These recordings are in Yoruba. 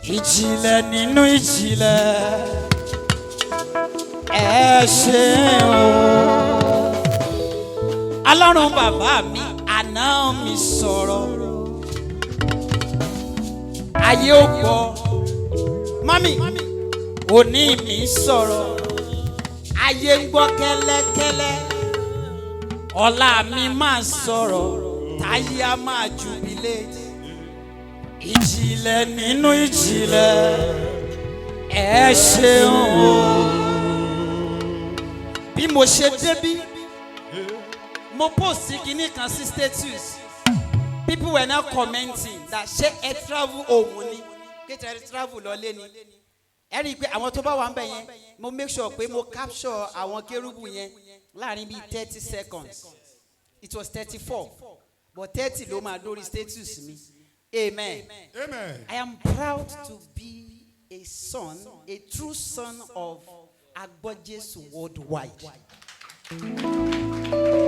ìjìnlẹ̀ nínú ìjìnlẹ̀ ẹ ṣé o. Ọlọ́run bàbá mi àná mi sọ̀rọ̀ ayé ò gbọ́, mami òní mi sọ̀rọ̀ ayé ń gbọ́ kẹ́lẹ́kẹ́lẹ́, ọ̀la mi máa sọ̀rọ̀ táyé á máa jubilate. Ìjìnlẹ̀ nínú ìjìnlẹ̀ ẹ ṣeun o. Bí mo ṣe débí mo post kíní kan sí status, people were now commenting that ṣé ẹ travel òun ni kéte ẹ travel lọlé ni. Ẹ rí i pé àwọn tó bá wà ń bẹ̀ yẹn mo make sure pé mo capture àwọn kérúbù yẹn láàrin bíi 30 seconds. It was 34 but 30 ló máa dórí status mi. Amen. Amen. I am proud to be a son, a true son of Agbojesu worldwide.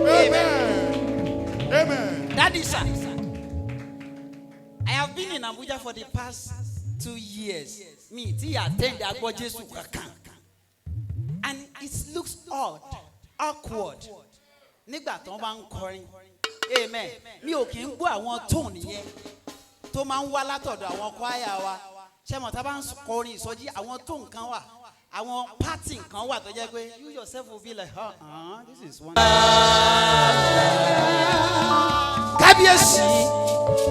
Amen. Amen. Daddy, sir, I have been in Abuja for the past 2 years. Me, I attend Agbojesu kankan, and it looks odd, awkward. Nígbà tó bá ń kọrin, amen. Mi ò kì í gbọ́ àwọn tone yẹn tó máa ń wá látọ̀dọ̀ àwọn choir wa. Ṣé mo tá bá ń kọrin ìsọjí àwọn tone kan wà, àwọn pattern kan wà tó jẹ́ pé you yourself will be like, this is one. Kábíyèsí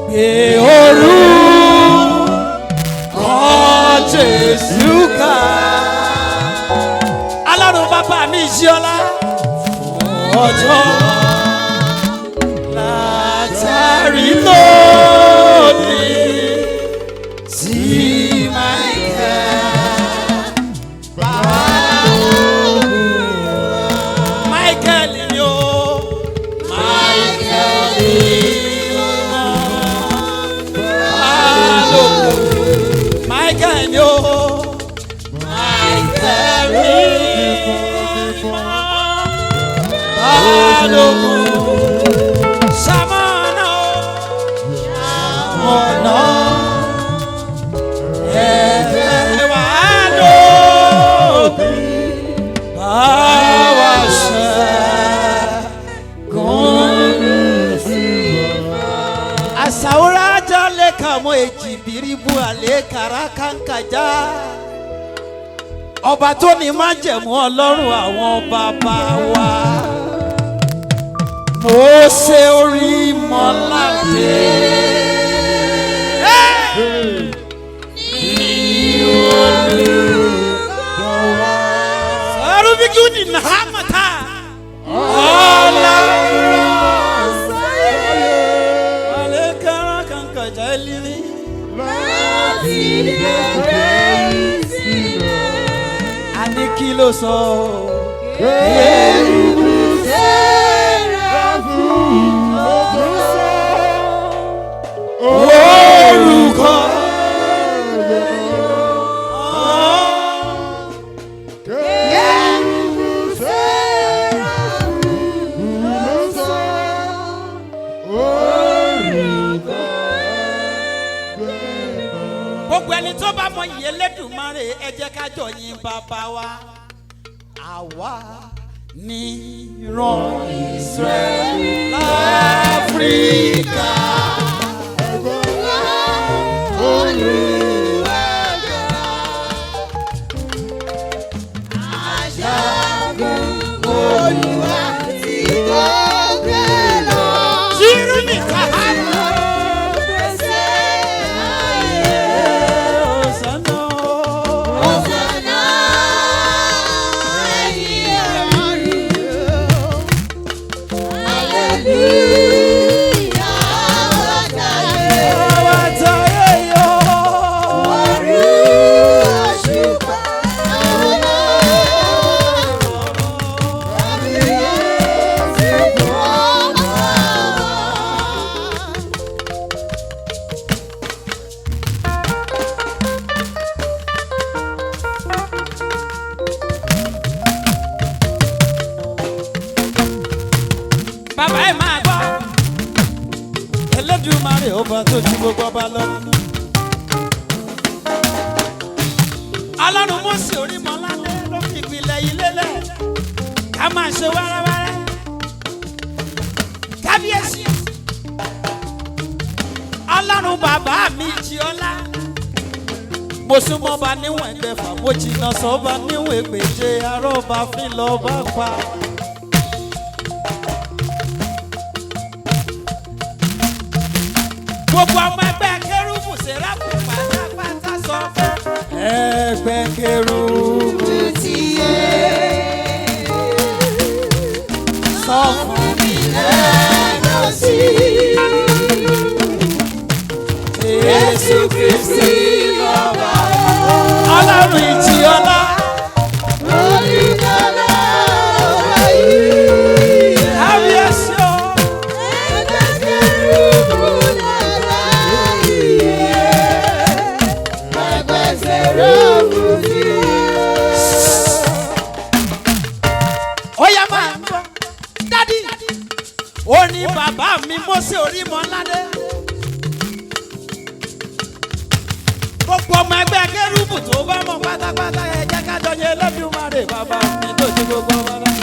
gbé orúkọ Jésù ká. Ọlọ́run bàbá mi Ìṣíọlá ọjọ́ látàrí lónìí tí Michael ni o, Michael ni o, Samana, Asaura jale kamo ejibiribu ale karakankaja. Ọba tó ní májẹ̀mú Ọlọ́run àwọn bàbá wa. Mósè orí mọ́ládé. Sarubikuni nahamata. Ale karakankaja elili. Ani kí ló sọ? Orúkọ gbogbo ẹni tó bá mọ ìyè Elédùmarè ẹ jẹ́ ká jọ yìn bàbá wa. Àwa ní ìran Ísírẹ́lì l'Áfíríkà. Bàbá ẹ máa gbọ́, Elédùmarè ọba tó ju gbogbo ọba lọ. Ọlọ́run Mósè Orímọládé ló fi ìpìlẹ̀ yìí lélẹ̀ ká máa ṣe wẹ́rẹ́wẹ́rẹ́. Kábíyèsí Ọlọ́run bàbá mi jí ọlá. Mo súnmọ́ bá níwọ̀n ẹgbẹ̀fà, mo jìnnà sọ́ba níwọ̀n ègbèje, arọ́ba fi lọ bá pa. Gbogbo ọmọ ẹgbẹ́ kérúbù Séráfù pátápátá sọ fún ẹgbẹ́ kérúbù tí yé sọ fún mi lẹ́nu sí Jésù Kristi lọ́ba Ọlọ́run ìjì ọlá olùdọ́lá ọba yìí kábíyèsí o ẹgbẹ́ kérúbù lọ́ba yìí ẹgbẹ́ Séráfù tí yé. Ó yá máa ń bọ̀ dádì ó ní bàbá mi Mósè Orímọládé. Gbogbo ọmọ ẹgbẹ́ kérúbù tó bá mọ̀ pátápátá ẹ jẹ́ ká jọyè Olódùmarè bàbá mi tó ju gbogbo ọmọ náà.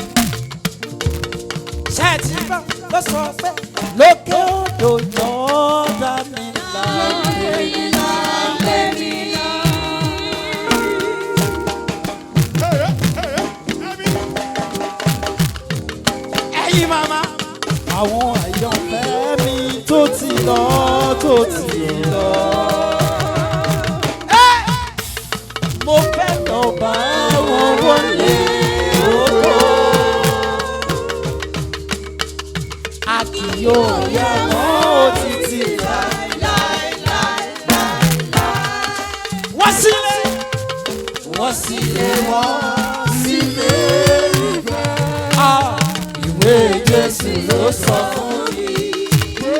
Ṣẹ́ẹ̀tì bá ló sọ pé lókè odò Jọ́dánì là ń gbé mi lọ. Ẹ̀yin màmá àwọn àyànfẹ́ mi tó ti lọ tó ti lọ. Mo fẹ́ lọ bá wọn wọlé ògo. A kì yóò yà wọ́n títí láéláéláéláé. Wọ́n sílé wọ́n sílé wọ́n sílé ìfẹ́. Ìwé Jésù ló sọ fún mi pé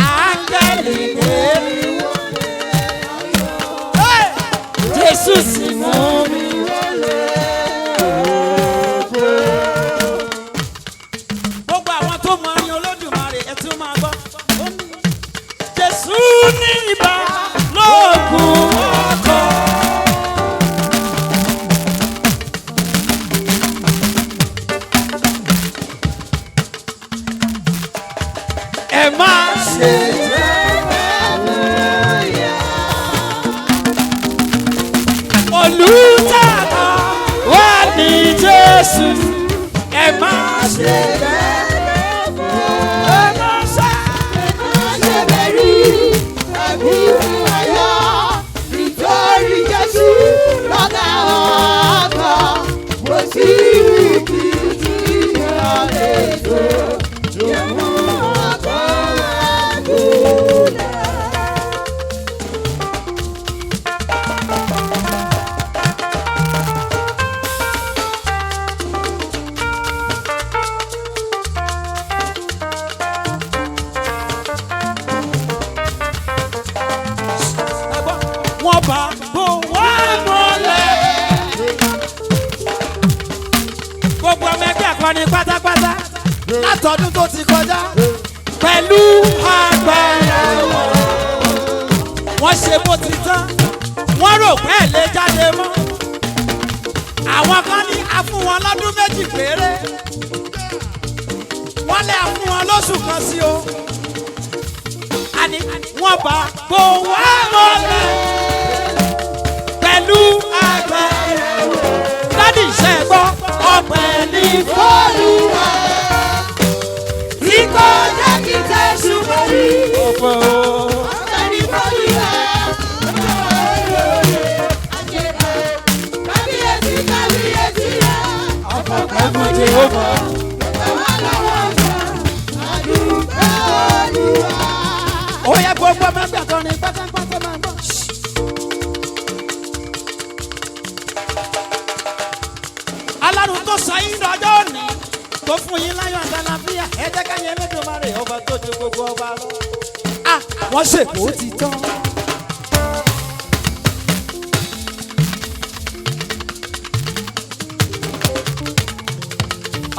áńgẹ́lì gbérí wọlé ayọ̀. Jésù sì mú mi wọlé ògo. Gbogbo àwọn tó mọ orin Olódùmarè ẹ tún máa gbọ́. Jésù ní ibà lóògùn ọkọ̀. Ẹ má ṣe jẹ́ ẹlẹ́yà. Olùtàkà wà ní Jésù. Ẹ má ṣe jẹ́ ẹlẹ́yà. Ẹ má ṣe bẹ̀rù ẹ̀bí ayọ̀ nítorí Jésù lọ́gà ọkọ̀. Kò sí ibi tí a lè tó. Wọ́n bá bò wá mọ́lẹ̀. Gbogbo ọmọ ẹgbẹ́ akọni pátápátá látọdún tó ti kọjá pẹ̀lú agbára wọn. Wọ́n ṣe bó ti tán, wọ́n rò pé ẹ̀ lè jáde mọ́. Àwọn kan ní a fún wọn lọ́dún méjì péré. Wọ́n lé a fún wọn lóṣù kan sí o. Àní wọ́n bá bò wá mọ́lẹ̀ pẹ̀lú agbára wọn. Dádì iṣẹ́ gbọ́ ọpẹ́ ní fọ́lùwà. Tí kò jẹ́ kí Jésù borí. Ọpẹ́ ní fọ́lùwà. Kábíyèsí kábíyèsí rẹ̀. Ọpẹ́ fún Jèhófà. Ó yẹ gbogbo ọmọ ẹgbẹ́ akọrin pátápátá máa bọ̀. Alárùn tó sọ yín lọ́jọ́ òní tó fún yín láyọ̀ àtàlàfíà ẹ jẹ́ ká yẹ Elédùmarè ọba tó ju gbogbo ọba lọ. Wọ́n ṣèkó ti tán.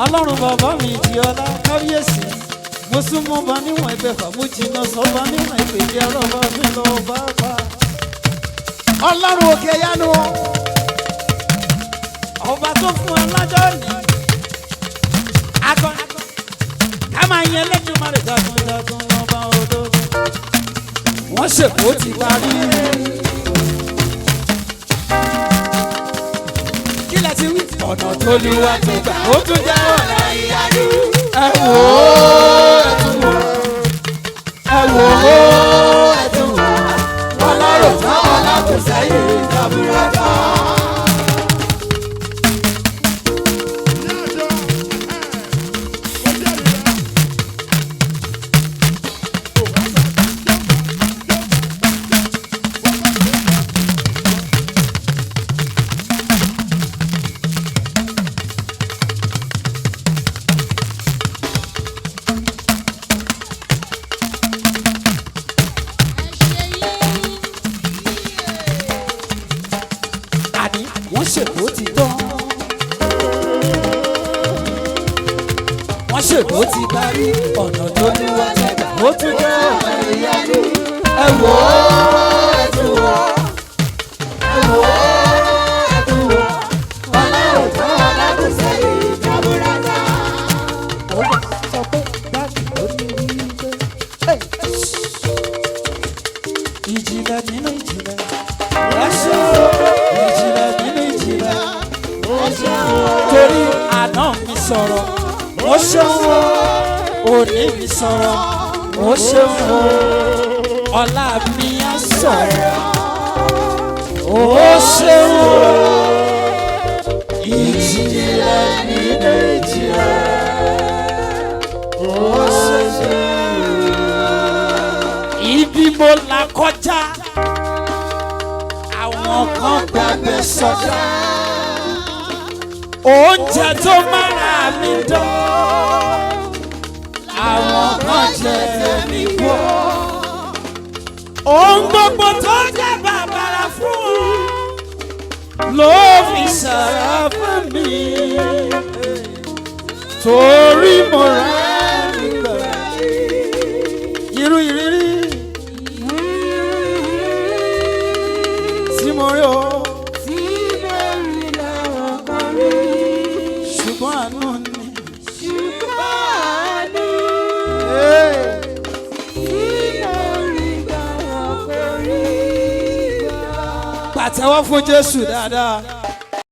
Ọlọ́run bàbá mi di ọlá kábíyèsí. Mo súnmọ́ bá níwọ̀n ẹgbẹ̀fà, mo jìnnà sọ́ba níwọ̀n ìpèjì ọlọ́ba mi lọ bá bá. Ọlọ́run òkè ìyanu ọba tó fún ọ lọ́jọ́ òní akọni ká máa yẹ lẹ́jọ́mọ́rẹ́ jagunjagun ọba ológun wọ́n ṣèkó ti parí. kí lẹ ti wí. ọ̀nà tó lù wá tó gbà ó tún jẹ́ ọ̀nà ìyanu. ẹ wò ó ẹ tún wò ẹ wò ó ẹ tún wò ọlọ́run táwọn alákòóṣẹ́yìn ìjàmbúrẹ́ta. wọ́n ṣètò ti tán wọ́n ṣètò ti parí ọ̀nà tó ní wọ́n tẹ̀gbà ó tún jẹ́ ọ̀nà ìyanu. ẹ wò ó ẹ tún wò ẹ wò ó ẹ tún wò ọlọ́run tó ọlọ́run sẹ́yìn ìjàmbúrẹ́ta. ó sọ pé dáàbì ó ní wípé ìjìnlẹ̀ nínú ìjìnlẹ̀ ẹ ṣe ìjìnlẹ̀ nínú ìjìnlẹ̀ torí àná mi sọ̀rọ̀ ó ṣeun òní mi sọ̀rọ̀ ó ṣeun ọ̀la mi á sọ̀rọ̀ ó ṣeun ìjìnlẹ̀ nínú ìjìnlẹ̀ ó ṣeun ibi mo là kọjá àwọn kan gbàgbé sọdá oúnjẹ tó mára mi dán àwọn kan jẹ mi wọ ohun gbogbo tó jẹ bàbàrà fún ló fi ṣàrà fún mi torí mo rà mí bẹ̀rẹ̀ irú ìrírí tí mo rí o ṣùgbọ́n àánú ni pàtẹ́wọ́ fún Jésù dáadáa.